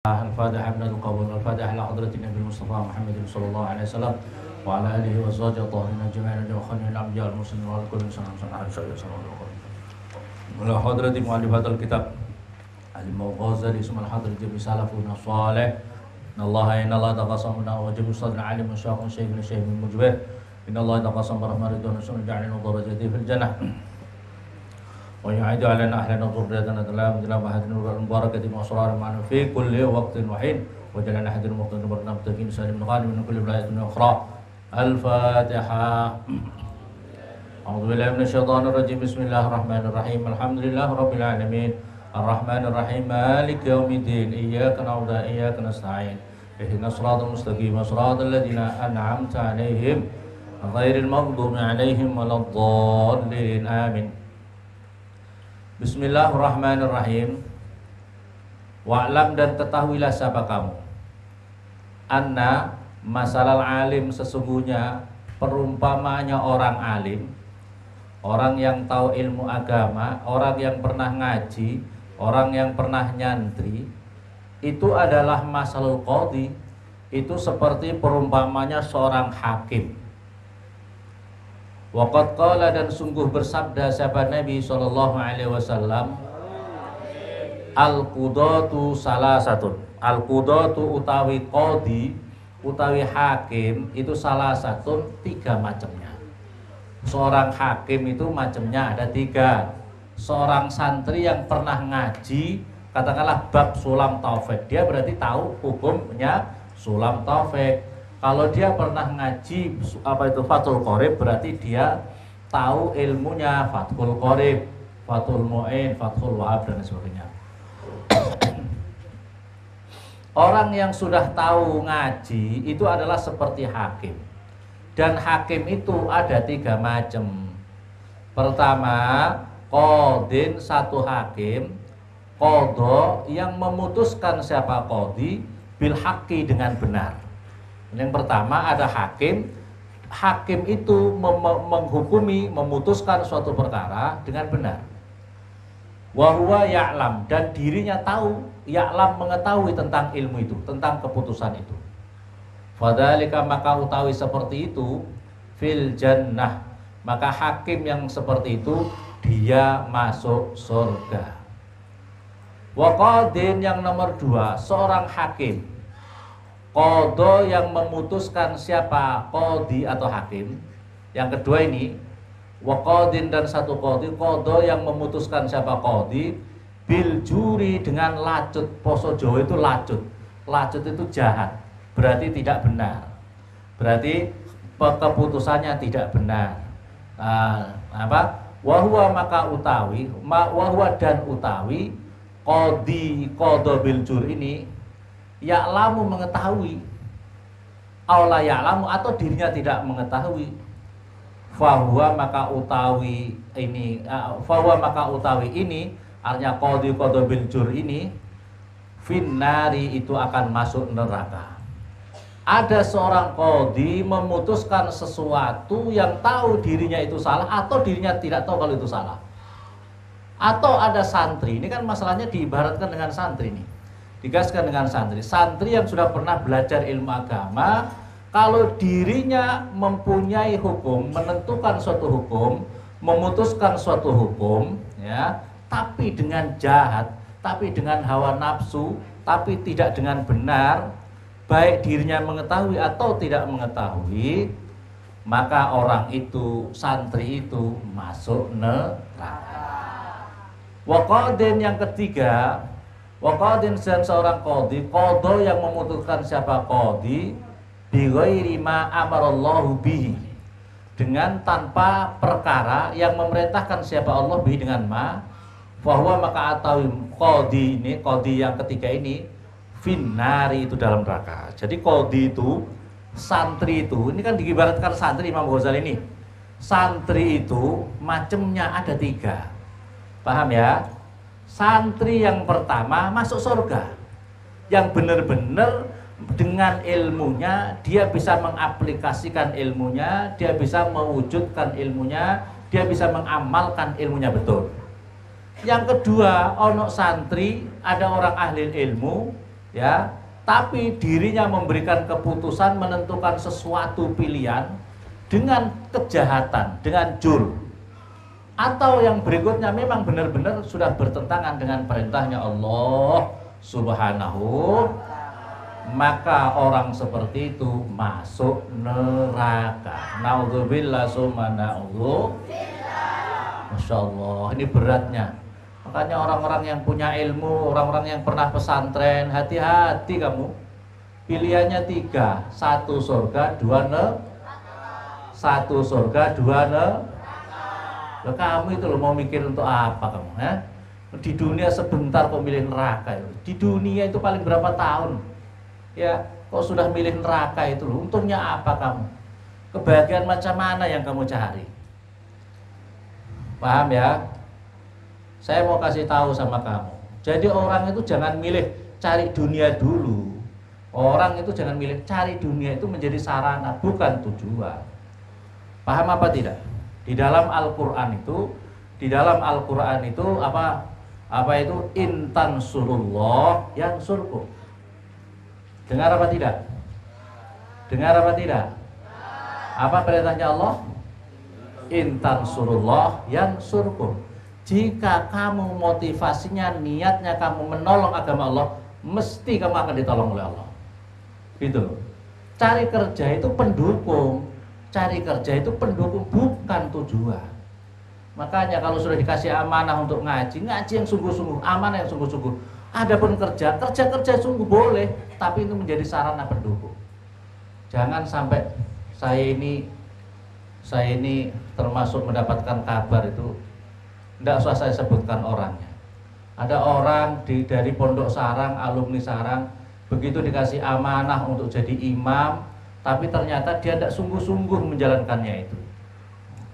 الفاتحة من القبول الفاتحة على حضرة النبي المصطفى محمد صلى الله عليه وسلم وعلى آله وأزواجه الطاهرين أجمعين وخليل الأنبياء المرسلين وعلى كل إنسان على حضرة مؤلف هذا الكتاب الغزالي اسم الحضرة جميع سلفنا الصالح إن الله تقاسمنا وجب أستاذ العالم والشيخ والشيخ الشيخ المجبر إن الله تقاسم برحمة رضوان وسنة جعلنا درجته في الجنة ويعيد علينا أهلنا وذريتنا تلام تلام هذه المباركة وأسرار معنا في كل وقت وحين وجعلنا هذه المقتدى برنامج سالم غانم من كل ولاية أخرى. الفاتحة. أعوذ بالله من الشيطان الرجيم. بسم الله الرحمن الرحيم. الحمد لله رب العالمين الرحمن الرحيم مالك يوم الدين إياك نعبد وإياك نستعين اهدنا الصراط المستقيم صراط الذين أنعمت عليهم غير المغضوب عليهم ولا الضالين آمين. Bismillahirrahmanirrahim. Wa'lam dan ketahuilah siapa kamu, anna masalal alim, sesungguhnya perumpamanya orang alim, orang yang tahu ilmu agama, orang yang pernah ngaji, orang yang pernah nyantri, itu adalah masalul qadhi, itu seperti perumpamanya seorang hakim. Waqad qala, dan sungguh bersabda siapa Nabi SAW, al-qudatu salasatun. Al-qudatu utawi qadi, utawi hakim, itu salasatun, tiga macamnya. Seorang hakim itu macamnya ada tiga. Seorang santri yang pernah ngaji, katakanlah bab sulam taufik, dia berarti tahu hukumnya sulam taufik. Kalau dia pernah ngaji Fathul Qorib, berarti dia tahu ilmunya Fathul Qorib, Fathul Mu'in, Fathul Wahab dan sebagainya. Orang yang sudah tahu ngaji itu adalah seperti hakim. Dan hakim itu ada tiga macam. Pertama, qadin, satu hakim, qadha yang memutuskan siapa qadhi bil haqqi, dengan benar. Yang pertama ada hakim. Hakim itu menghukumi, memutuskan suatu perkara dengan benar. Wa huwa ya'lam, dan dirinya tahu, ya'lam, mengetahui tentang ilmu itu, tentang keputusan itu. Fadzalika, maka utawi seperti itu, fil jannah, maka hakim yang seperti itu dia masuk surga. Wa qadin, yang nomor dua, seorang hakim. Qadha yang memutuskan siapa qadhi atau hakim. Yang kedua ini wa qadin, dan satu qadhi, qadha yang memutuskan siapa qadhi bil juri, dengan lacut. Poso Jawa itu lacut. Lacut itu jahat, berarti tidak benar, berarti keputusannya tidak benar. Wahwa, maka utawi, wahwa, dan utawi qadhi, qadha bil jur ini ya'lamu, mengetahui, aula ya'lamu, atau dirinya tidak mengetahui. Fahuwa, maka utawi ini, artinya qadhi bil jur ini, finnari, itu akan masuk neraka. Ada seorang qadhi memutuskan sesuatu yang tahu dirinya itu salah, atau dirinya tidak tahu kalau itu salah. Atau ada santri, ini kan masalahnya diibaratkan dengan santri nih, digaskan dengan santri. Santri yang sudah pernah belajar ilmu agama, kalau dirinya mempunyai hukum, menentukan suatu hukum, memutuskan suatu hukum, ya, tapi dengan jahat, tapi dengan hawa nafsu, tapi tidak dengan benar, baik dirinya mengetahui atau tidak mengetahui, maka orang itu, santri itu masuk neraka. Wa qadin, yang ketiga, wa qadin, dan seorang qadhi, qadha yang memutuskan siapa qadhi bi ghairi ma amarallahu bihi, dengan tanpa perkara yang memerintahkan siapa Allah bihi, dengan ma, bahwa maka atawi qadhi ini, qadhi yang ketiga ini, finnari, itu dalam neraka. Jadi qadhi itu, santri itu, ini kan diibaratkan santri Imam Ghazali ini. Santri itu macamnya ada tiga. Paham ya? Santri yang pertama masuk surga, yang benar-benar dengan ilmunya dia bisa mengaplikasikan ilmunya, dia bisa mewujudkan ilmunya, dia bisa mengamalkan ilmunya betul. Yang kedua, ono santri, ada orang ahli ilmu, ya, tapi dirinya memberikan keputusan menentukan sesuatu pilihan dengan kejahatan, dengan jur. Atau yang berikutnya memang benar-benar sudah bertentangan dengan perintahnya Allah Subhanahu, maka orang seperti itu masuk neraka. Naudzubillah summa naudzubillah. Masya Allah, ini beratnya. Makanya orang-orang yang punya ilmu, orang-orang yang pernah pesantren, hati-hati kamu. Pilihannya 3, 1 surga, 2 neraka. 1 surga, 2 neraka. Loh, kamu itu loh mau mikir untuk apa kamu? Di dunia sebentar kok milih neraka itu. Di dunia itu paling berapa tahun? Ya, kok sudah milih neraka itu loh. Untungnya apa kamu? Kebahagiaan macam mana yang kamu cari? Paham ya? Saya mau kasih tahu sama kamu. Jadi orang itu jangan milih cari dunia dulu. Orang itu jangan milih cari dunia itu menjadi sarana, bukan tujuan. Paham apa tidak? Di dalam Al-Qur'an itu, apa itu? Intan surullah yang surku. Dengar apa tidak? Dengar apa tidak? Apa perintahnya Allah? Intan surullah yang surku. Jika kamu motivasinya, niatnya kamu menolong agama Allah, mesti kamu akan ditolong oleh Allah. Gitu. Cari kerja itu pendukung. Cari kerja itu pendukung, bukan tujuan. Makanya kalau sudah dikasih amanah untuk ngaji yang sungguh-sungguh, amanah yang sungguh-sungguh. Adapun kerja sungguh boleh, tapi itu menjadi sarana pendukung. Jangan sampai saya ini termasuk mendapatkan kabar itu, tidak usah saya sebutkan orangnya. Ada orang dari Pondok Sarang, alumni Sarang, begitu dikasih amanah untuk jadi imam, tapi ternyata dia tidak sungguh-sungguh menjalankannya itu.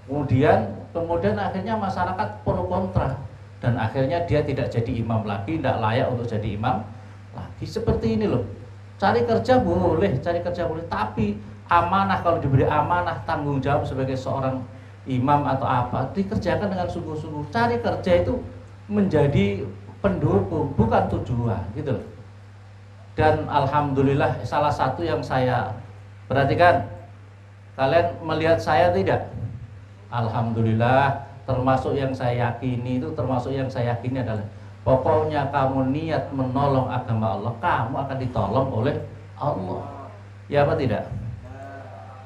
Kemudian akhirnya masyarakat pro kontra, dan akhirnya dia tidak jadi imam lagi, tidak layak untuk jadi imam lagi. Seperti ini loh. Cari kerja boleh, tapi amanah, kalau diberi amanah tanggung jawab sebagai seorang imam atau apa, dikerjakan dengan sungguh-sungguh. Cari kerja itu menjadi pendukung, bukan tujuan, gitu loh. Dan alhamdulillah, salah satu yang saya perhatikan, kalian melihat saya tidak? Alhamdulillah, termasuk yang saya yakini adalah pokoknya kamu niat menolong agama Allah, kamu akan ditolong oleh Allah. Ya apa tidak?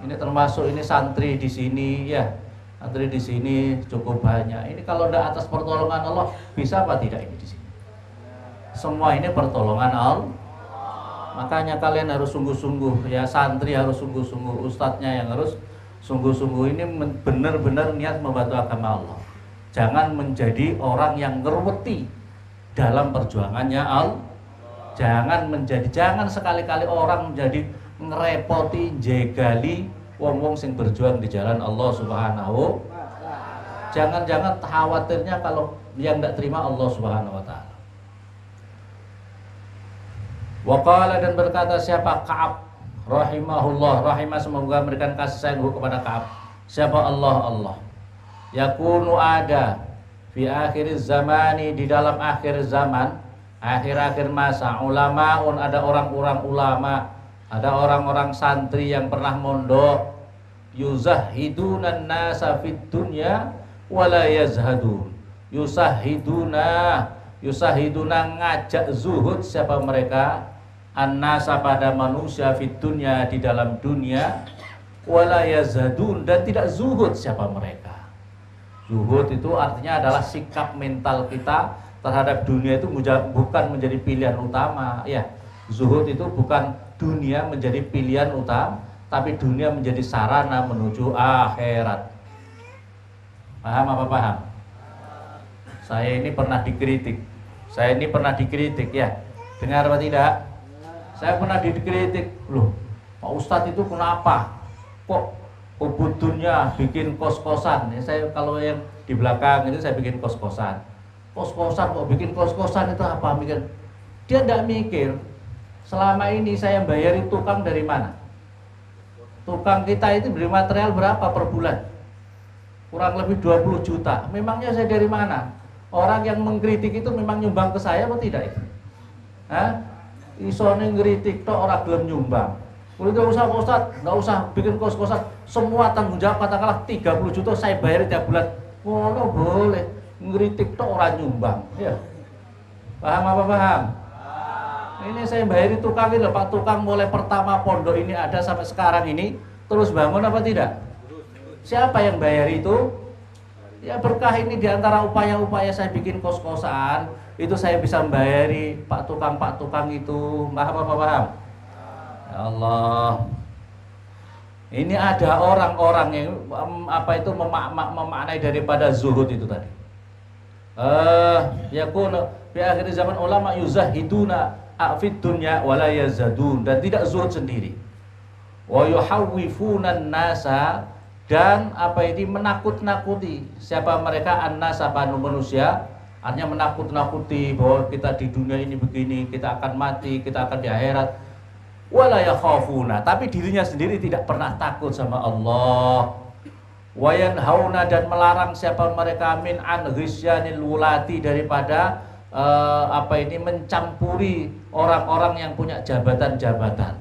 Ini termasuk ini santri di sini ya. Santri di sini cukup banyak. Ini kalau tidak atas pertolongan Allah, bisa apa tidak ini di sini? Semua ini pertolongan Allah. Makanya kalian harus sungguh-sungguh ya, santri harus sungguh-sungguh, ustadznya yang harus sungguh-sungguh, ini benar-benar niat membantu agama Allah. Jangan menjadi orang yang ngerweti dalam perjuangannya Allah. Jangan sekali-kali orang menjadi ngerepoti, jegali wong-wong sing berjuang di jalan Allah Subhanahu. Jangan khawatirnya kalau yang tidak terima Allah Subhanahu wa taala. Waqala, dan berkata siapa? Ka'ab rahimahullah, semoga memberikan kasih sayang kepada Ka'ab. Siapa? Allah. Yakunu ada fi akhir zamani, di dalam akhir zaman, akhir masa, ulamaun, ada orang-orang ulama, ada orang-orang santri yang pernah mondok, yuzahidunan nasa fid dunya wala yazhadun. Yusahiduna ngajak zuhud, siapa mereka? An-nasa, pada manusia, fid dunya, di dalam dunia, wala yazhadun, dan tidak zuhud, siapa mereka? Zuhud itu artinya adalah sikap mental kita terhadap dunia itu bukan menjadi pilihan utama ya. Zuhud itu bukan dunia menjadi pilihan utama, tapi dunia menjadi sarana menuju akhirat. Paham apa paham? Saya ini pernah dikritik ya. Dengar apa tidak? Saya pernah dikritik, loh Pak Ustadz itu kenapa kok kebutuhannya bikin kos-kosan? Saya kalau yang di belakang itu saya bikin kos-kosan kok bikin kos-kosan itu apa? Mikir. Dia tidak mikir selama ini saya bayari tukang dari mana? Tukang kita itu beri material berapa per bulan? Kurang lebih 20 juta. Memangnya saya dari mana? Orang yang mengkritik itu memang nyumbang ke saya atau tidak itu? isone ngritik tok ora gelem nyumbang. Kuwi enggak usah Ustaz, enggak usah bikin kos-kosan. Semua tanggung jawab katakanlah 30 juta saya bayar tiap bulan. Ngono boleh. Ngritik tok ora nyumbang. Ya. Paham apa paham? Ini saya bayari tukang ini, Pak tukang mulai pertama pondok ini ada sampai sekarang ini terus bangun apa tidak? Siapa yang bayar itu? Ya berkah ini diantara upaya-upaya saya bikin kos-kosan itu saya bisa membayari Pak tukang itu. Paham apa paham? Ya Allah. Ini ada orang-orang yang memaknai daripada zuhud itu tadi. Yakun fi akhir zaman ulama yuzahiduna afid dunya wala yazadun, dan tidak zuhud sendiri. Wa yuhawwifunan nasa, dan ini menakut-nakuti siapa mereka, an-nasa manusia, artinya menakut-nakuti bahwa kita di dunia ini begini, kita akan mati, kita akan di akhirat. Wala yakhafuna, tapi dirinya sendiri tidak pernah takut sama Allah. Wa yanhauna, dan melarang siapa mereka min an ghysyanil wulati, daripada mencampuri orang-orang yang punya jabatan-jabatan.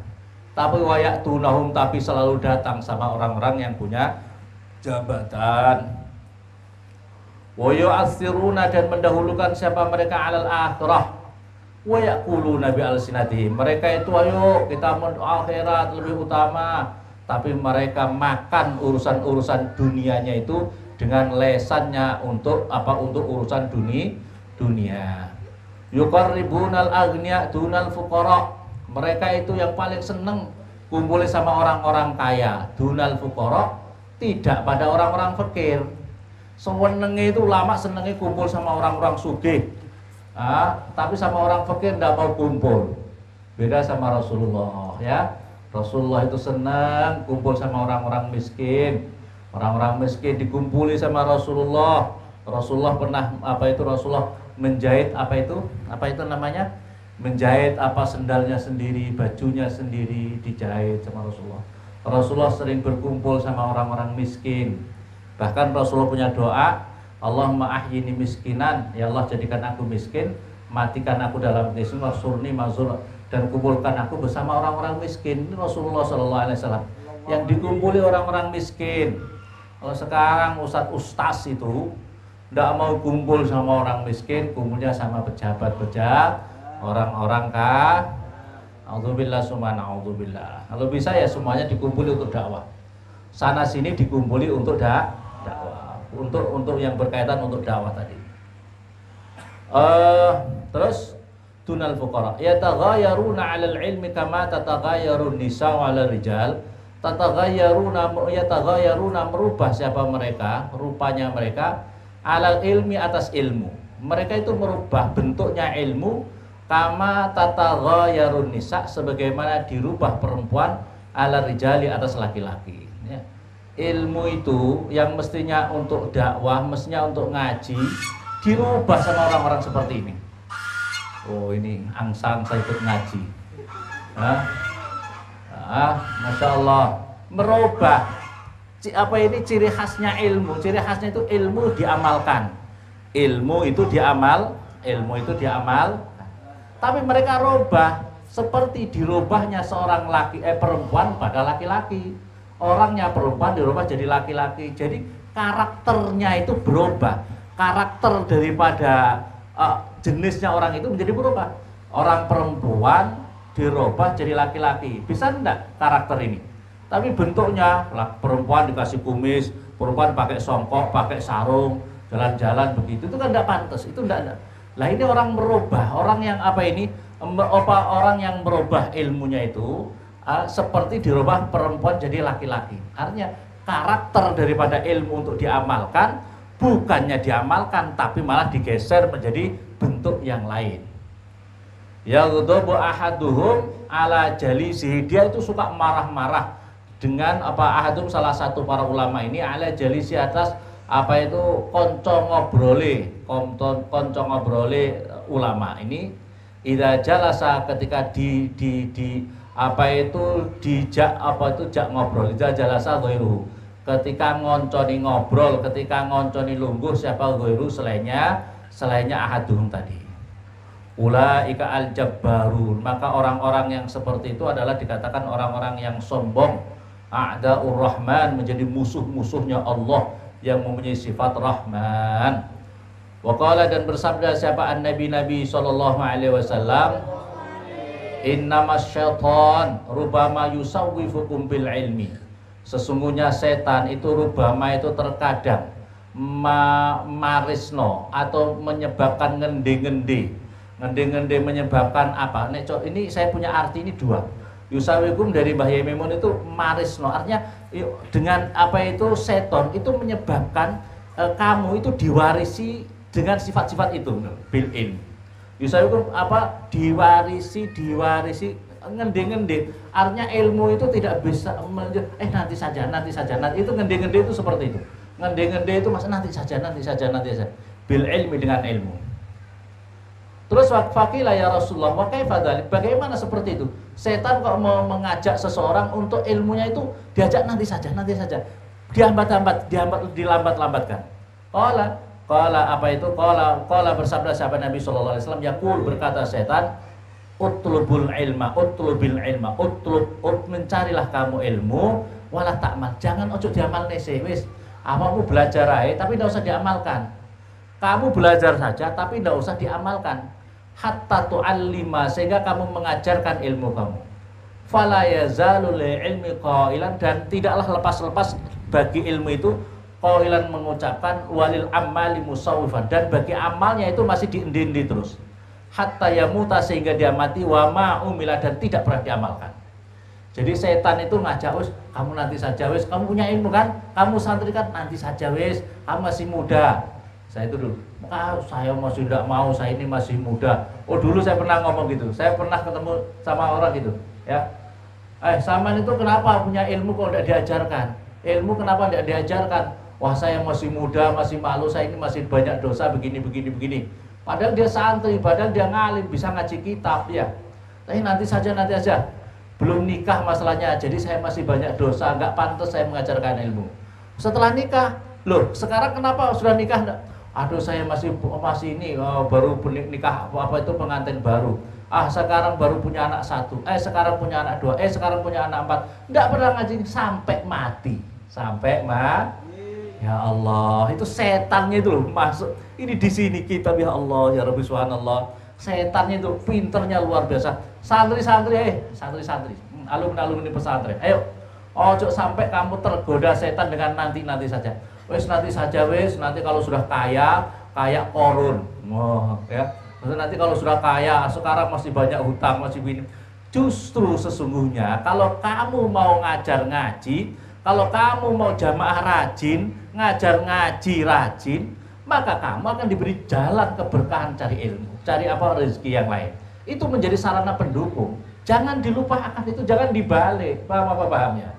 Tapi wayak tunahum, tapi selalu datang sama orang-orang yang punya jabatan. Wayu asiruna, dan mendahulukan siapa mereka alal akhirah. Wayak kulu nabi al-sinatihim, mereka itu ayo kita akhirat lebih utama. Tapi mereka makan urusan-urusan dunianya itu dengan lesannya untuk urusan dunia. Yuqarribunal aghniya dunal fuqara, mereka itu yang paling seneng kumpul sama orang-orang kaya, dunal fuqara, tidak pada orang-orang fakir. Senenge itu ulama senengnya kumpul sama orang-orang sugih, tapi sama orang fakir tidak mau kumpul. Beda sama Rasulullah ya. Rasulullah itu senang kumpul sama orang-orang miskin. Orang-orang miskin dikumpuli sama Rasulullah. Rasulullah pernah Rasulullah menjahit menjahit sendalnya sendiri, bajunya sendiri dijahit sama Rasulullah. Rasulullah sering berkumpul sama orang-orang miskin. Bahkan Rasulullah punya doa, Allahumma ahyini miskinan, ya Allah jadikan aku miskin, matikan aku dalam miskin, wasurni mazul, dan kumpulkan aku bersama orang-orang miskin. Ini Rasulullah SAW yang dikumpuli orang-orang miskin. Kalau sekarang ustaz itu tidak mau kumpul sama orang miskin, kumpulnya sama pejabat-pejabat, orang-orang kah. Auzubillah summa na'udzubillah. Kalau bisa ya semuanya dikumpuli untuk dakwah. Sana sini dikumpuli untuk dakwah. Untuk yang berkaitan untuk dakwah tadi. Terus dunal fuqara yataghayyaruna 'alal ilmi kama tataghayyarun nisa 'alal rijal. Yataghayyaruna merubah siapa mereka, rupanya mereka 'alal ilmi atas ilmu. Mereka itu merubah bentuknya ilmu kama tataghayyarun nisa, sebagaimana dirubah perempuan 'alal rijali atas laki-laki ya. Ilmu itu yang mestinya untuk dakwah, mestinya untuk ngaji, dirubah sama orang-orang seperti ini. Oh ini angsang saya ikut ngaji. Masya Allah, merubah. Ciri khasnya ilmu. Ciri khasnya itu ilmu diamalkan. Ilmu itu diamal. Tapi mereka robah seperti dirubahnya seorang perempuan pada laki-laki. Orangnya perempuan dirubah jadi laki-laki. Jadi karakternya itu berubah. Karakter daripada jenisnya orang itu menjadi berubah. Orang perempuan dirubah jadi laki-laki. Bisa enggak karakter ini? Tapi bentuknya perempuan dikasih kumis, perempuan pakai songkok, pakai sarung, jalan-jalan begitu, itu kan enggak pantas. Itu enggak. Lah ini orang merubah, orang yang orang yang merubah ilmunya itu seperti dirubah perempuan jadi laki-laki. Artinya karakter daripada ilmu untuk diamalkan bukannya diamalkan, tapi malah digeser menjadi bentuk yang lain. Yaghdabu ahaduhum ala jalisihi, dia itu suka marah-marah dengan ahadum, salah satu para ulama ini, ala jalisi atas konco ngobrole ulama ini. Idza jalasa, ketika jak ngobrol, idza jalasa ghairuhu, ketika ngonconi ngobrol, ketika ngonconi lungguh siapa ghairu, selainnya ahadum tadi. Ulaika al-jabbarun, maka orang-orang yang seperti itu adalah dikatakan orang-orang yang sombong. A'daur Rahman, menjadi musuh-musuhnya Allah yang mempunyai sifat Rahman. Wa qala, dan bersabda siapa an-nabi sallallahu alaihi wasallam, innamas syaitan rubama yusawwifukum bil ilmi. Sesungguhnya setan itu rubama itu terkadang marisno atau menyebabkan ngende-ngende menyebabkan apa? Ini saya punya arti ini dua. Yusawikum dari Mbah Yai Memun itu marisno, artinya dengan apa itu seton itu menyebabkan kamu itu diwarisi dengan sifat-sifat itu bil ilm. Yusawikum apa? Diwarisi ngende-ngende, artinya ilmu itu tidak bisa nanti saja itu ngende-ngende itu seperti itu. Ngende-ngende itu mas nanti saja bil ilmi, dengan ilmu. Terus fakila ya Rasulullah, wa kaifa dzalik? Bagaimana seperti itu? Setan kok mau mengajak seseorang untuk ilmunya itu diajak nanti saja. Dilambat-lambatkan. Qala apa itu? Qala bersabda sahabat Nabi sallallahu alaihi wasallam, yaqul, berkata setan, utlubil ilma, mencarilah kamu ilmu, wala ta'mal, jangan ojo diamal nese, wis. Awakmu belajar aja tapi tidak usah diamalkan. Kamu belajar saja tapi tidak usah diamalkan. Hatta tu'allima, sehingga kamu mengajarkan ilmu kamu. Fala yazalu ilmi qailan, dan tidaklah lepas-lepas bagi ilmu itu qailan mengucapkan, walil amali musawwifan, dan bagi amalnya itu masih diendi-endi terus. Hatta yamuta, sehingga dia mati, wa ma umila, dan tidak pernah diamalkan. Jadi setan itu ngajak, wis kamu nanti saja, wis kamu punya ilmu kan, kamu santri kan, nanti saja wis, kamu masih muda. Saya itu dulu, saya masih tidak mau, saya ini masih muda. Oh dulu saya pernah ngomong gitu, saya pernah ketemu sama orang gitu, ya. Saman itu kenapa punya ilmu kok tidak diajarkan? Ilmu kenapa tidak diajarkan? Wah saya masih muda, masih malu, saya ini masih banyak dosa begini. Padahal dia santri, padahal dia ngalim, bisa ngaji kitab, ya. Tapi nanti saja. Belum nikah masalahnya, jadi saya masih banyak dosa, nggak pantas saya mengajarkan ilmu. Setelah nikah, loh sekarang kenapa sudah nikah? Aduh saya masih ini baru nikah, apa itu pengantin baru. Sekarang baru punya anak 1, sekarang punya anak 2, sekarang punya anak 4. Nggak pernah ngaji sampai mati. Ya Allah, itu setannya itu loh masuk. Ini di sini kita, ya Allah, ya Rabbi subhanallah. Setannya itu pinternya luar biasa. Santri-santri, alumni pesantren. Ayo, ojo sampai kamu tergoda setan dengan nanti saja. Nanti saja, nanti kalau sudah kaya Korun. Ya. Nanti kalau sudah kaya, sekarang masih banyak hutang, masih begini. Justru sesungguhnya kalau kamu mau ngajar ngaji, kalau kamu mau jamaah rajin, ngajar ngaji rajin, maka kamu akan diberi jalan keberkahan cari ilmu, cari rezeki yang lain. Itu menjadi sarana pendukung. Jangan dilupakan itu, jangan dibalik. Paham apa pahamnya?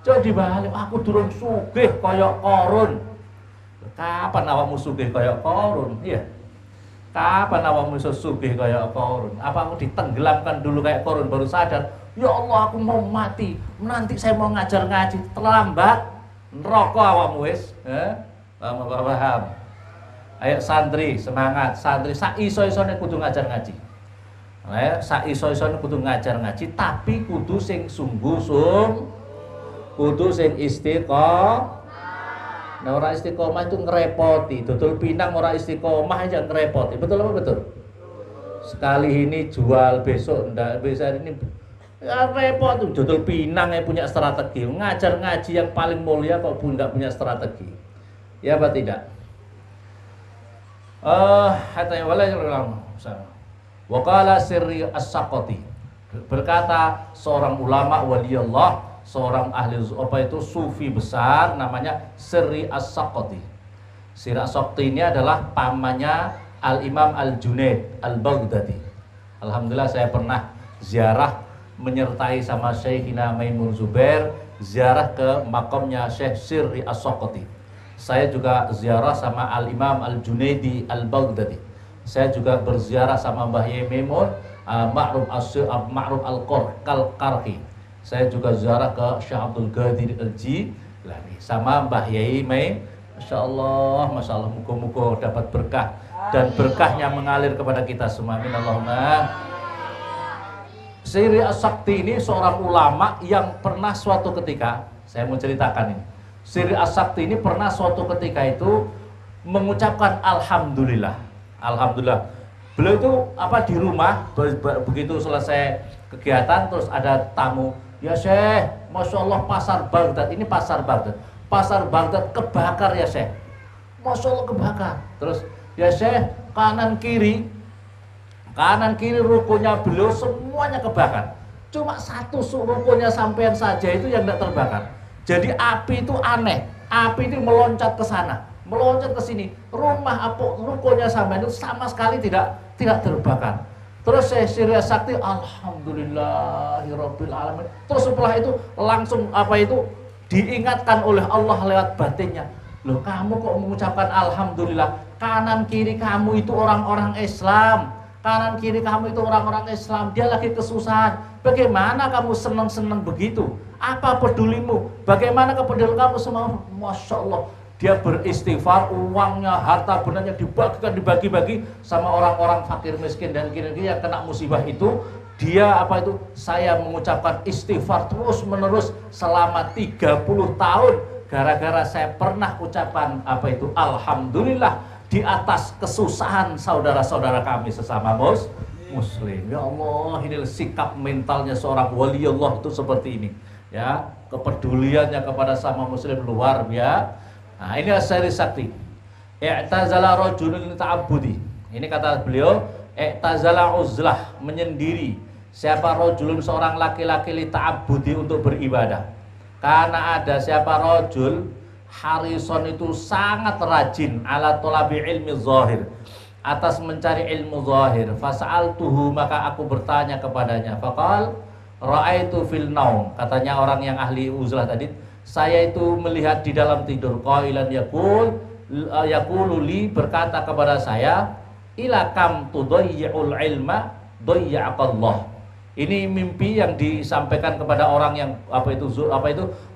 Coba dibalik, aku durung sugih koyok Korun. Kapan awakmu sugih koyok Korun? Iya. Kapan awakmu sugih koyok Korun? Apa aku ditenggelamkan dulu kayak Korun baru sadar? Ya Allah, aku mau mati. Nanti saya mau ngajar ngaji, terlambat. Neraka awakmu wis. Paham? Ayo santri, semangat. Santri saiso-isone kudu ngajar ngaji. Saiso-isone kudu ngajar ngaji, tapi kudu sing kudu sing istiqomah. Nah, orang istiqomah itu ngerepoti. Dodol pinang orang istiqomah aja ngerepoti. Betul apa betul? Sekali ini jual, besok ndak bisa ini. Ya, repot tuh. Dodol pinang yang punya strategi. Ngajar ngaji yang paling mulia kok ndak punya strategi. Ya apa tidak? Hatta wala wa qala sirri as-saqati. Berkata seorang ulama wali Allah, seorang ahli sufi besar namanya Sirri As-Saqati. Sirri As-Saqati ini adalah pamannya Al-Imam Al-Junaid Al-Baghdadi. Alhamdulillah saya pernah ziarah menyertai sama Syekhina Maimun Zubair, ziarah ke makamnya Syekh Sirri As-Saqati. Saya juga ziarah sama Al-Imam Al-Junaidi Al-Baghdadi. Saya juga berziarah sama Mbah Yai Maimun Ma'ruf Al-Qarhi. Saya juga ziarah ke Syekh Abdul Qadir Al-Jilani sama Mbah Yai Masya Allah, muga-muga dapat berkah dan berkahnya mengalir kepada kita semua. Amin Allahumma. Sri As-Sakti ini seorang ulama yang pernah suatu ketika, saya mau ceritakan ini. Sri As-Sakti ini pernah suatu ketika itu mengucapkan alhamdulillah. Alhamdulillah. Beliau itu di rumah begitu selesai kegiatan terus ada tamu. Ya Syekh, Masya Allah pasar Baghdad, ini pasar Baghdad. Pasar Baghdad kebakar ya Syekh. Masya Allah kebakar. Terus ya Syekh, kanan kiri rukonya beliau semuanya kebakar. Cuma satu rukonya sampean saja itu yang tidak terbakar. Jadi api itu aneh. Api itu meloncat ke sana, meloncat ke sini. Rukonya sampean itu sama sekali tidak terbakar. Terus saya Sri Sakti, alhamdulillahirabbil alamin. Terus setelah itu langsung diingatkan oleh Allah lewat batinnya. Loh, kamu kok mengucapkan alhamdulillah? Kanan kiri kamu itu orang-orang Islam. Kanan kiri kamu itu orang-orang Islam. Dia lagi kesusahan. Bagaimana kamu senang-senang begitu? Apa pedulimu? Bagaimana kepedulian kamu semua? Masya Allah. Dia beristighfar, uangnya, harta bendanya dibagi-bagi sama orang-orang fakir miskin dan kiri-kiri yang kena musibah itu. Dia saya mengucapkan istighfar terus menerus selama 30 tahun gara-gara saya pernah ucapan alhamdulillah di atas kesusahan saudara-saudara kami sesama muslim. Ya Allah, ini sikap mentalnya seorang wali Allah itu seperti ini. Ya, kepeduliannya kepada sama muslim luar biasa. Nah, ini Sri Sakti. I'tazala rajulun ta'abbudi. Ini kata beliau, i'tazala uzlah, menyendiri. Siapa rajulun, seorang laki-laki li ta'abbudi untuk beribadah. Karena ada siapa rajul harison itu sangat rajin ala tolabi ilmi zahir, atas mencari ilmu zahir. Fasa'altuhu, maka aku bertanya kepadanya. Faqal ra'aitu fil naum, katanya orang yang ahli uzlah tadi, saya itu melihat di dalam tidur. Qailan yaqulu li, berkata kepada saya, ila kam tudayyi'ul ilma dayya'akallah. Ini mimpi yang disampaikan kepada orang yang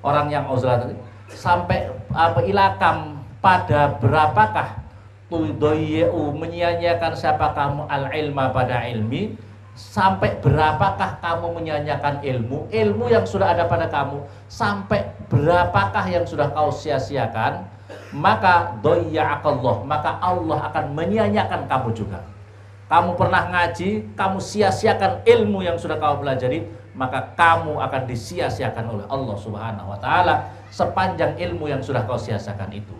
orang yang uzlah tadi. Sampai ilakam, pada berapakah tudayyi'u, menyia-nyiakan siapa kamu al ilma, pada ilmi. Sampai berapakah kamu menyia-nyiakan ilmu yang sudah ada pada kamu, sampai berapakah yang sudah kau sia-siakan, maka dayya'akallah, maka Allah akan menyia-nyiakan kamu juga. Kamu pernah ngaji, kamu sia-siakan ilmu yang sudah kau pelajari, maka kamu akan disia-siakan oleh Allah Subhanahu wa taala sepanjang ilmu yang sudah kau sia-siakan itu.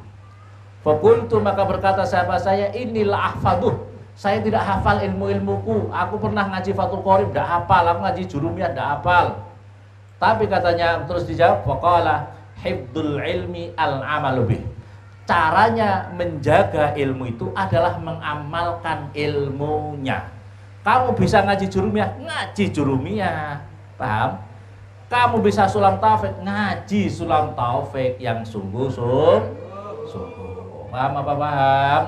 Faqultu, maka berkata sahabat saya, inilah ahfaduh, saya tidak hafal ilmu-ilmuku. Aku pernah ngaji Fathul Qorib, tidak hafal. Aku ngaji Jurumiyah, tidak hafal. Tapi katanya, terus dijawab, faqala hifdzul ilmi al-amalu bih. Caranya menjaga ilmu itu adalah mengamalkan ilmunya. Kamu bisa ngaji Jurumiyah, ngaji Jurumiyah. Paham? Kamu bisa sulam taufik, ngaji sulam taufik yang sungguh-sungguh. Paham apa paham?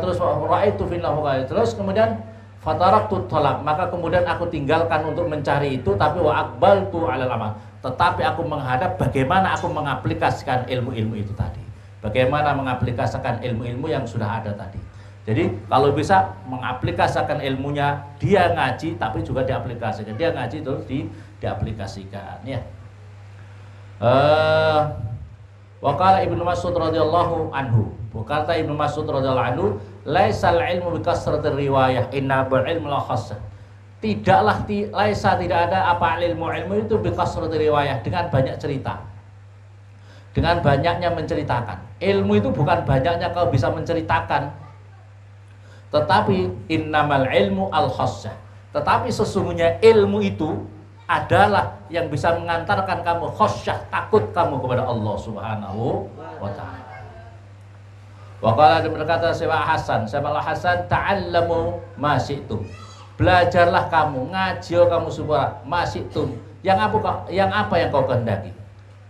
Terus ra'aitu fillahu, terus kemudian fataraktu talab, maka kemudian aku tinggalkan untuk mencari itu, tapi wa aqbaltu 'alal amal, tetapi aku menghadap bagaimana aku mengaplikasikan ilmu-ilmu itu tadi. Bagaimana mengaplikasikan ilmu-ilmu yang sudah ada tadi. Jadi kalau bisa mengaplikasikan ilmunya, dia ngaji tapi juga diaplikasikan. Dia ngaji terus diaplikasikan ya. Wa qala Ibnu Mas'ud radhiyallahu anhu, berkata Ibnu Mas'ud radhiyallahu anhu, laisal ilmu bi kasratir riwayah, inna bil ilmi la khassah. Tidaklah tidak ada apa ilmu itu bi kasratir riwayah, dengan banyak cerita, dengan banyaknya menceritakan. Ilmu itu bukan banyaknya kau bisa menceritakan, tetapi innamal ilmu al khassah, tetapi sesungguhnya ilmu itu adalah yang bisa mengantarkan kamu khasyah, takut kamu kepada Allah Subhanahu wa taala. Wa qala, berkata Syekh Hasan, ta'allamu ma syi'tum. Belajarlah kamu, ngaji kamu semua ma syi'tum. Yang apa yang kau kehendaki.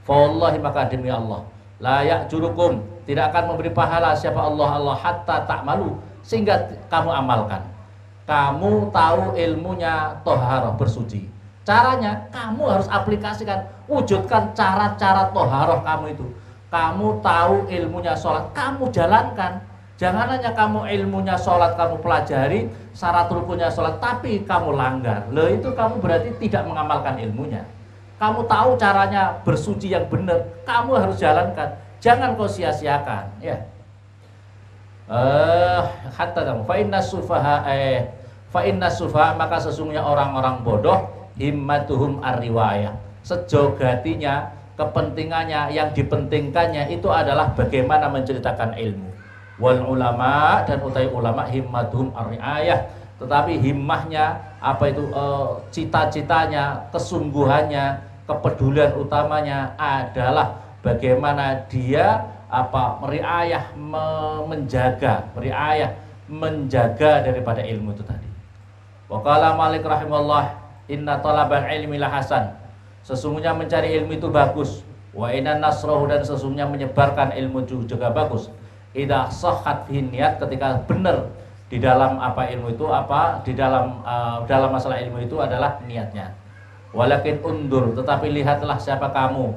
Fa wallahi, maka demi Allah, la ya'jurukum, tidak akan memberi pahala siapa Allah hatta ta'malu, sehingga kamu amalkan. Kamu tahu ilmunya toharah, bersuci. Caranya kamu harus aplikasikan, wujudkan cara-cara toharoh kamu itu. Kamu tahu ilmunya sholat, kamu jalankan. Jangan hanya kamu ilmunya sholat kamu pelajari, syarat rukunnya sholat, tapi kamu langgar. Loh itu kamu berarti tidak mengamalkan ilmunya. Kamu tahu caranya bersuci yang benar, kamu harus jalankan. Jangan kau sia-siakan. Ya. Hatta kamu. Fa inna sufaha maka sesungguhnya orang-orang bodoh himmatuhum ar-riwayah. Sejogatinya, kepentingannya yang dipentingkannya itu adalah bagaimana menceritakan ilmu. Wal ulama dan utai ulama himmatuhum ar-riayah, tetapi himmahnya apa itu cita-citanya, kesungguhannya, kepedulian utamanya adalah bagaimana dia riayah menjaga daripada ilmu itu tadi. Wa qala Malik rahimahullah inna talabal ilmi la hasan, sesungguhnya mencari ilmu itu bagus. Wa inna nasrahu dan sesungguhnya menyebarkan ilmu juga bagus. Idza sahhat fi niat, ketika benar di dalam ilmu itu di dalam masalah ilmu itu adalah niatnya. Walakin undur, tetapi lihatlah siapa kamu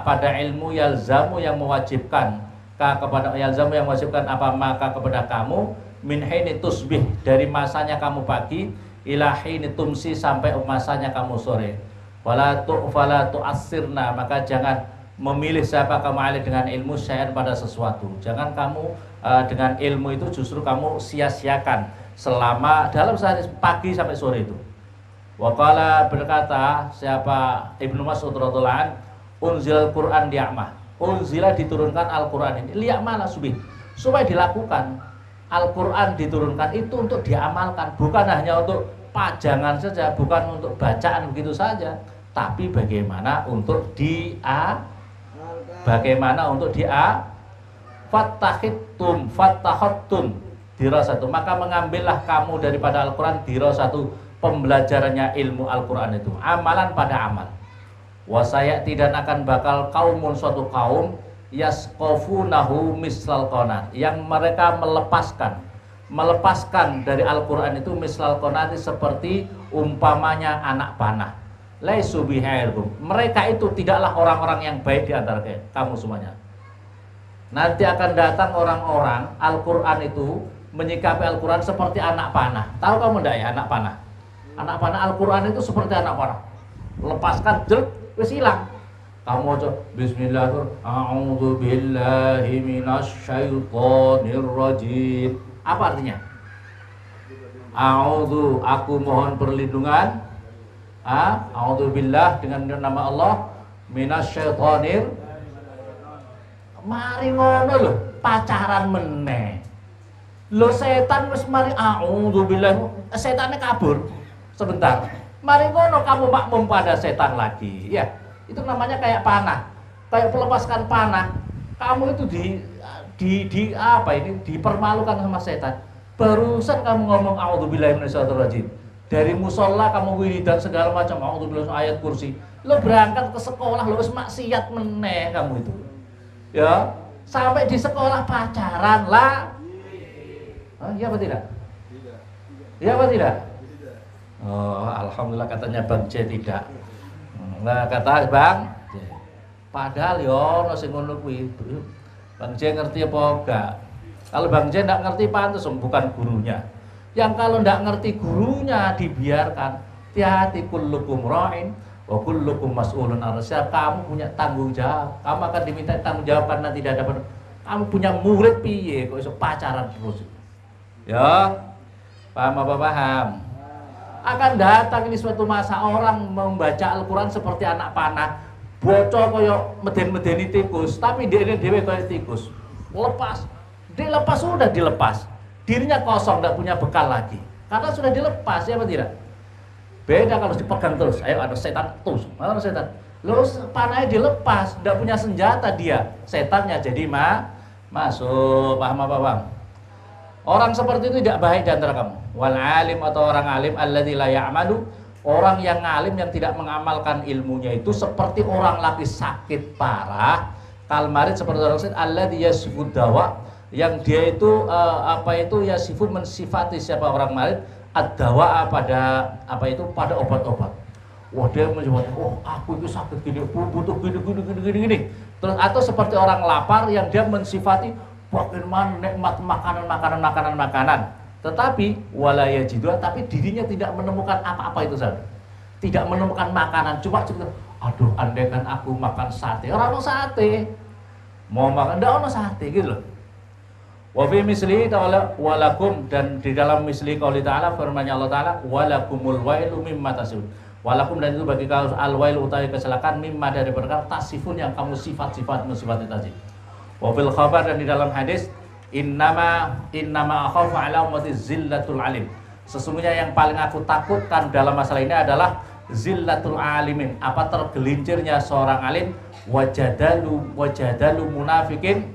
pada ilmu yalzamu yang mewajibkan maka kepada kamu min hini tusbih, dari masanya kamu pagi ila hini tumsi, sampai masanya kamu sore. Fala tu'assirna, maka jangan memilih siapa kamu alih dengan ilmu syai'an pada sesuatu. Jangan kamu dengan ilmu itu justru kamu sia-siakan selama dalam sehari pagi sampai sore itu. Waqala berkata siapa Ibnu Mas'ud radhiyallahu an, unzilal Qur'an liya'mah. Unzila diturunkan Al-Qur'an ini liya'mah subih, supaya dilakukan. Al-Qur'an diturunkan itu untuk diamalkan, bukan hanya untuk pajangan saja, bukan untuk bacaan begitu saja, tapi bagaimana untuk fattahattum dirasatu, maka mengambillah kamu daripada Al-Quran dirasatu, pembelajarannya ilmu Al-Quran itu, amalan pada amal. Wasayati, dan akan bakal kaumun, suatu kaum yasqafunahu mislal qanat, yang mereka melepaskan dari Al-Quran itu mislal qanat, seperti umpamanya anak panah. Laisu bihairhum, mereka itu tidaklah orang-orang yang baik di antara kamu semuanya. Nanti akan datang orang-orang Al-Quran itu menyikapi Al-Quran seperti anak panah. Tahu kamu enggak ya anak panah? Anak panah Al-Quran itu seperti anak panah. Lepaskan jelek, wis hilang. Kamu coba bismillahirrahmanirrahim. A'udzu billahi minasyaitonir rajim. Apa artinya? A'udzu, aku mohon perlindungan. A'udzubillah, dengan nama Allah, minasyaitonir. Mari ngono lho, pacaran meneh. Lho setan wis mari a'udzubillah, setannya kabur sebentar. Mari ngono kamu makmum pada setan lagi. Ya, itu namanya kayak panah. Kayak melepaskan panah. Kamu itu dipermalukan sama setan. Barusan kamu ngomong a'udzubillahi minasyaitonir rajim. Dari musola kamu wiridan segala macam a'udzubillahi ayat kursi. Lo berangkat ke sekolah lo wis maksiat meneh kamu itu. Ya, sampai di sekolah pacaran lah. Iya apa tidak? Iya apa tidak? Oh, alhamdulillah katanya Bang C tidak. Nah, kata Bang C. Padahal yo ono sing ngono kuwi. Bang C ngerti apa enggak? Kalau Bang C enggak ngerti pantes bukan gurunya. Yang kalau enggak ngerti gurunya dibiarkan. Hati-hati, kullukum ra'in wa kullukum mas'ulun an rasyad. Kamu punya tanggung jawab. Kamu akan diminta tanggung jawab karena tidak dapat. Kamu punya murid piye kok iso pacaran terus. Ya. Paham apa paham? Akan datang ini suatu masa orang membaca Al-Quran seperti anak panah, bocor koyo meden-medeni tikus, tapi dia ini dewe koyo tikus. Dilepas sudah dilepas. Dirinya kosong, tidak punya bekal lagi. Karena sudah dilepas, ya apa tidak? Beda kalau dipegang terus. Ayo ada setan terus. Mana setan? Lalu panahnya dilepas, tidak punya senjata dia. Setannya jadi masuk. Paham apa bang? Orang seperti itu tidak baik di antara kamu. Wal alim, atau orang alim alladzi la ya'malu, orang yang alim yang tidak mengamalkan ilmunya itu seperti orang lagi sakit parah. Kalmarit, seperti orang sakit alladzi yasifud dawa, yang dia itu yasifud mensifati siapa orang marid ad-dawa pada obat-obat. Wah, dia menyebut, oh aku itu sakit gini, butuh gini. Terus atau seperti orang lapar yang dia mensifati bagaimana nikmat makanan. Tetapi wala yajidun, tapi dirinya tidak menemukan apa-apa itu saja. Tidak menemukan makanan, cuma cerita, aduh andai kan aku makan sate, orang mau sate. Mau makan ndak ono sate gitu loh. Wa fi misli ta'ala walakum, dan di dalam misli qauli ta'ala firman Allah Ta'ala walakumul wailu mimma tasifun. Walakum, dan itu bagi kau al-wail utawi kecelakaan mimma dari perkara tasifun yang kamu sifat-sifat tadi. Wa fil khabar, dan di dalam hadis innama akhafu ala ummati zillatul alim. Sesungguhnya yang paling aku takutkan dalam masalah ini adalah zillatul alimin, apa tergelincirnya seorang alim, wajadalu munafikin,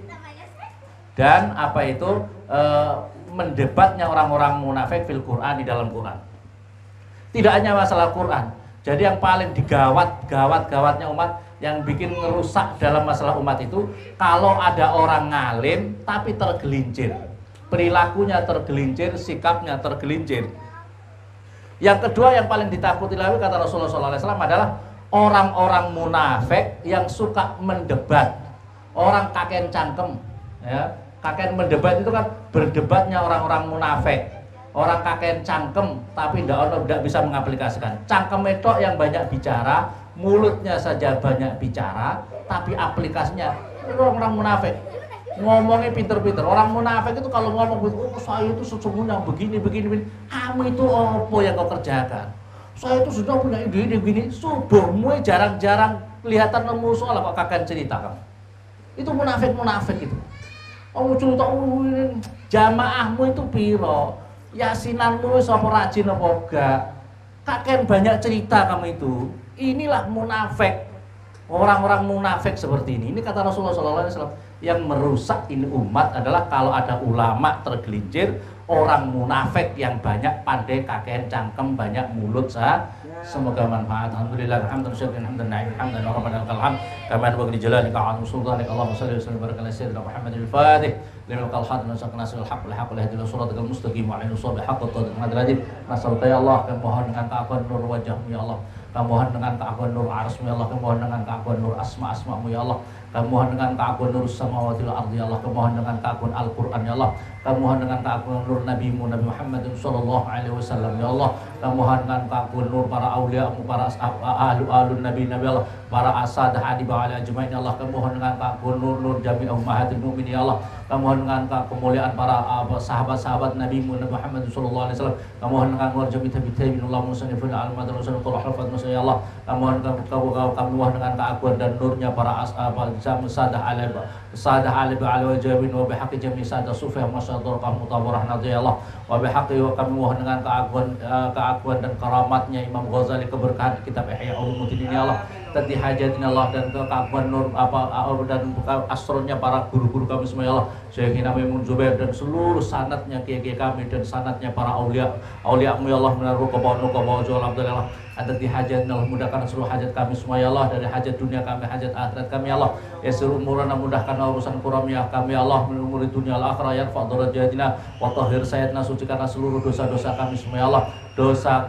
dan apa itu mendebatnya orang-orang munafik fil Quran, di dalam Quran. Tidak hanya masalah Quran. Jadi yang paling gawatnya umat, yang bikin ngerusak dalam masalah umat itu, kalau ada orang ngalim tapi tergelincir, perilakunya tergelincir, sikapnya tergelincir. Yang kedua yang paling ditakuti lagi kata Rasulullah SAW adalah orang-orang munafik yang suka mendebat, orang kakek cangkem, ya. Kakek mendebat itu kan berdebatnya orang-orang munafik, orang kakek cangkem tapi tidak bisa mengaplikasikan. Cangkem itu yang banyak bicara, mulutnya saja banyak bicara, tapi aplikasinya orang-orang munafik. Ngomongnya pinter-pinter. Orang munafik itu kalau ngomong, oh saya itu sesungguhnya begini. Kamu itu apa yang kau kerjakan? Saya itu sudah punya begini. Subuhmu jarang-jarang kelihatan nemu soal kok kakek cerita kamu. Itu munafik itu. Kamu cerita, jamaahmu itu piro? Yasinanmu apa rajin apa enggak? Kakek banyak cerita kamu itu. Inilah munafik. Orang-orang munafik seperti ini. Ini kata Rasulullah SAW, yang merusak ini umat adalah kalau ada ulama tergelincir, orang munafik yang banyak pandai kakek cangkem, banyak mulut sah. Semoga manfaat. Alhamdulillah, alhamdulillah, rabbana lakal hamd. Kama bagi jalali ka'an sultanik Allahumma shalli wa sallim wa barik ala sayyidina Muhammadil Fatih lima qalhat nasaqna sil haqq al haqq lahdi suratul mustaqim wa ala usul haqq qadr madrajid. Nasalta ya Allah, kami mohon dengan keagungan nur wajahmu ya Allah. Kami mohon dengan keagungan nur arsmu ya Allah. Kami mohon dengan keagungan nur asma-asmamu ya Allah. Kami mohon dengan keagungan nur samawati wal ardi ya Allah. Kami mohon dengan keagungan Al-Qur'an ya Allah. Kami mohon dengan keagungan nur Nabi-Mu Nabi Muhammad sallallahu alaihi wasallam ya Allah. Kami mohon dengan keagungan nur para aulia-Mu, para ahlu Nabi Allah, para asadah adi ba'ala ajmain ya Allah. Kami mohon dengan keagungan nur jami ummahatil mu'minin ya Allah. Kami mohon dengan kemuliaan para sahabat-sahabat Nabi-Mu Nabi Muhammad sallallahu alaihi wasallam. Kami mohon dengan nur jami tabi'in Allah musannifun al-madar rasulullah hafaz ya Allah. Kami mohon dengan keagungan dan nurnya para sahadah ali ba'ala wa jawabin wa bihaqqi jami sahadah sufiyah masyador kamu tabarah ya Allah. Wa bihaqqi, kami mohon dengan keagungan dan karamatnya Imam Ghazali, keberkahan kitab Ihya Ulumuddin ya Allah. Tadi hajatina Allah, dan keagungan nur dan asronnya para guru-guru kami semua ya Allah. Syekhina Maimun Zubair dan seluruh sanadnya kiai-kiai kami dan sanadnya para aulia-Mu ya Allah, menaruh kebawa jual Abdullah. Ada di hajat Allah, mudahkan seluruh hajat kami semua ya Allah, dari hajat dunia kami, hajat akhirat kami ya Allah. Ya seluruh umurana, mudahkan urusan kuramiah kami ya Allah, menumuri dunia al-akhirah, yarfa' darajatina wa tahhir sayyidina, sucikanlah seluruh dosa-dosa kami semua ya Allah. Dosa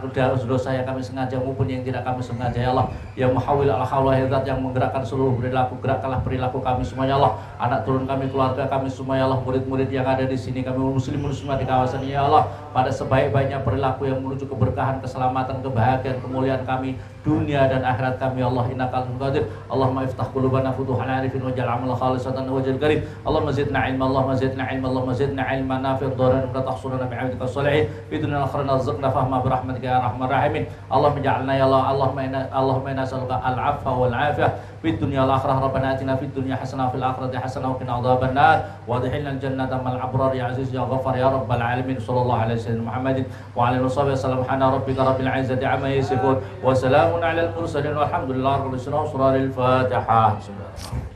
yang kami sengaja maupun yang tidak kami sengaja ya Allah. Ya muhawil al-hawla hidat, yang menggerakkan seluruh perilaku, gerakkanlah perilaku kami semua ya Allah. Anak turun kami, keluarga kami semua ya Allah, murid-murid yang ada di sini, kami muslim-muslimah di kawasan ini ya Allah, pada sebaik-baiknya perilaku yang menuju keberkahan, keselamatan, kebahagiaan, kemuliaan kami dunia dan akhirat kami ya Allah. Innaka al-qadir. Allahumma iftah qulubana futuhal arifin waj'al amal khalisatan wajhil karim. Allahumma zidna ilma, Allahumma zidna ilma, Allahumma zidna ilma nafi'an dharan wa tahsurana bi'aidika shalihin fi dunya akhirana rizqna fahma birahmatika ya arhamar rahimin. Allahumma ij'alna ya Allah, Allahumma inna nas'aluka al-'afwa wal 'afiyah fid dunya wal akhirah. Rabbana atina fid dunya hasanah wa fil akhirati hasanah wa qina adzabannar wa adkhilna al-jannata ma'al abrar ya aziz ya ghaffar ya rabbal alamin. Sallallahu alaihi wasallam Muhammadin wa alihi wasallam. Subhana rabbika rabbil 'izzati amma yasifun wa salamun 'alal mursalin walhamdulillahi rabbil alamin. Surah Al-Fatihah.